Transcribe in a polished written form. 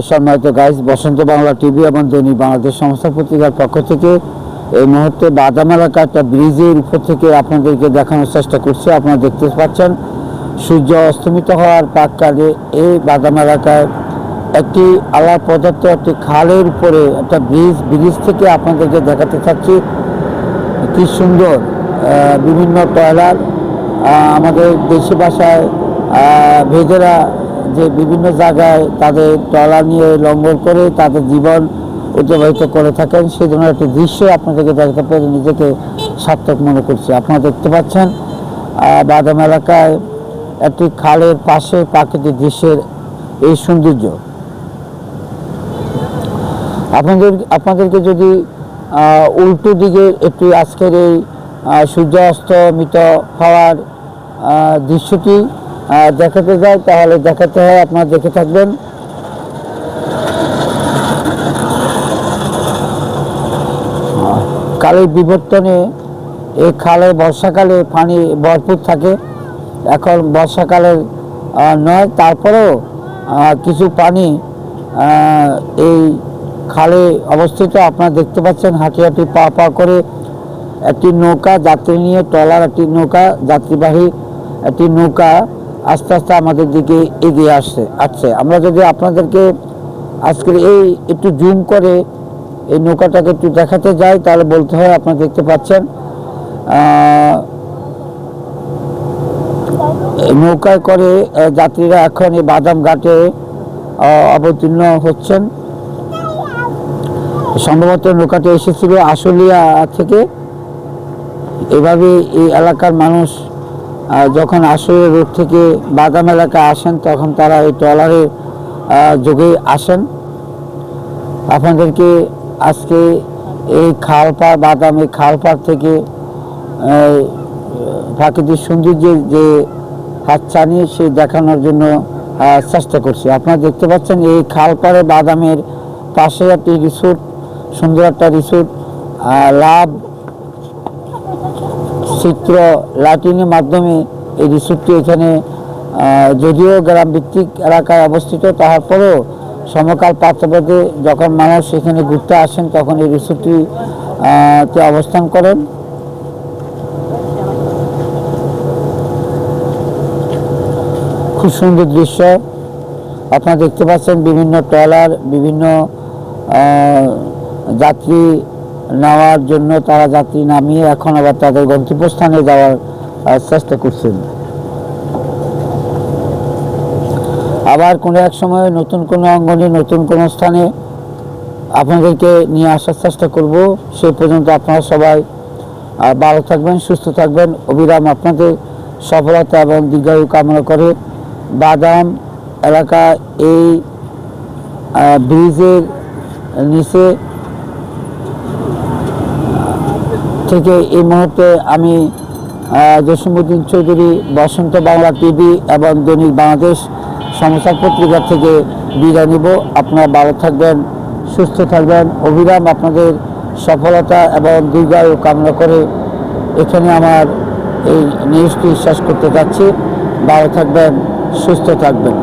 সম্মানিত গাইজ, বসন্ত বাংলা টিভি এবং দৈনিক বাংলাদেশ সমস্যা পত্রিকার পক্ষ থেকে এই মুহূর্তে বাদাম এলাকা একটা ব্রিজের উপর থেকে আপনাদেরকে দেখানোর চেষ্টা করছি। আপনারা দেখতে পাচ্ছেন সূর্য অস্তমিত হওয়ার প্রাককালে এই বাদাম এলাকায় একটি আলাদা পদার্থ একটি খালের উপরে একটা ব্রিজ থেকে আপনাদেরকে দেখাতে চাচ্ছি। কি সুন্দর বিভিন্ন টয়লার, আমাদের দেশি ভাষায় ভেজেরা যে বিভিন্ন জায়গায় তাদের ট্রলার নিয়ে লঙ্ঘন করে তাদের জীবন অতিবাহিত করে থাকেন, সেই ধরনের একটি দৃশ্য আপনাদেরকে দেখাতে পেরে নিজেকে সার্থক মনে করছি। আপনারা দেখতে পাচ্ছেন বাদাম এলাকায় একটি খালের পাশে প্রাকৃতিক দৃশ্যের এই সৌন্দর্য। আপনাদেরকে যদি উল্টো দিকে একটু আজকের এই সূর্য অস্তমিত হওয়ার দৃশ্যটি দেখাতে যায়, তাহলে দেখাতে হয় আপনারা দেখে থাকবেন। কালের বিবর্তনে এই খালে বর্ষাকালে পানি ভরপুর থাকে। এখন বর্ষাকালের নয়, তারপরেও কিছু পানি এই খালে অবস্থিত। আপনারা দেখতে পাচ্ছেন হাঁটি হাঁটি পা পা করে একটি নৌকা যাত্রী নিয়ে ট্রলার, একটি নৌকা যাত্রীবাহী একটি নৌকা আস্তে আস্তে আমাদের দিকে এগিয়ে আসছে। আমরা যদি আপনাদেরকে আজকের এই একটু জুম করে এই নৌকাটাকে একটু দেখাতে যাই, তাহলে বলতে হয় আপনারা দেখতে পাচ্ছেন নৌকায় করে যাত্রীরা এখন এই বাদাম ঘাটে অবতীর্ণ হচ্ছেন। সম্ভবত নৌকাটি এসেছিল আশুলিয়া থেকে। এভাবে এই এলাকার মানুষ যখন আশুলিয়া রোড থেকে বাদাম এলাকায় আসেন, তখন তারা এই ট্রলারের যোগে আসেন। আপনাদেরকে আজকে এই খালপাড় বাদাম, এই খালপাড় থেকে প্রাকৃতিক সৌন্দর্যের যে হাতছানি সে দেখানোর জন্য চেষ্টা করছি। আপনারা দেখতে পাচ্ছেন এই খালপাড়ে বাদামের পাশে একটি রিসোর্ট, সুন্দর একটা রিসোর্ট, লাভ চিত্র লাইটিংয়ের মাধ্যমে এই রিসোর্টটি এখানে যদিও গ্রাম ভিত্তিক এলাকায় অবস্থিত, তারপরেও সমকাল পাত্রভেদে যখন মানুষ এখানে ঘুরতে আসেন তখন এই রিসোর্টটিতে অবস্থান করেন। খুব সুন্দর দৃশ্য আপনারা দেখতে পাচ্ছেন। বিভিন্ন ট্রলার, বিভিন্ন যাত্রী নেওয়ার জন্য তারা যাত্রী নামিয়ে এখন আবার তাদের গন্তব্যস্থানে যাওয়ার চেষ্টা করছেন। আবার কোনো এক সময় নতুন কোনো অঙ্গনে, নতুন কোনো স্থানে আপনাদেরকে নিয়ে আসার চেষ্টা করব। সেই পর্যন্ত আপনারা সবাই ভালো থাকবেন, সুস্থ থাকবেন। অবিরাম আপনাদের সফলতা এবং দীর্ঘায়ু কামনা করে বাদাম এলাকা এই ব্রিজের নিচে থেকে এই মুহূর্তে আমি জসিমউদ্দিন চৌধুরী, বসন্ত বাংলা টিভি এবং দৈনিক বাংলাদেশ সমাচার পত্রিকা থেকে বিদায় নিব। আপনারা ভালো থাকবেন, সুস্থ থাকবেন। অবিরাম আপনাদের সফলতা এবং দীর্ঘায়ু কামনা করে এখানে আমার এই নিউজটি শেষ করতে যাচ্ছি। ভালো থাকবেন, সুস্থ থাকবেন।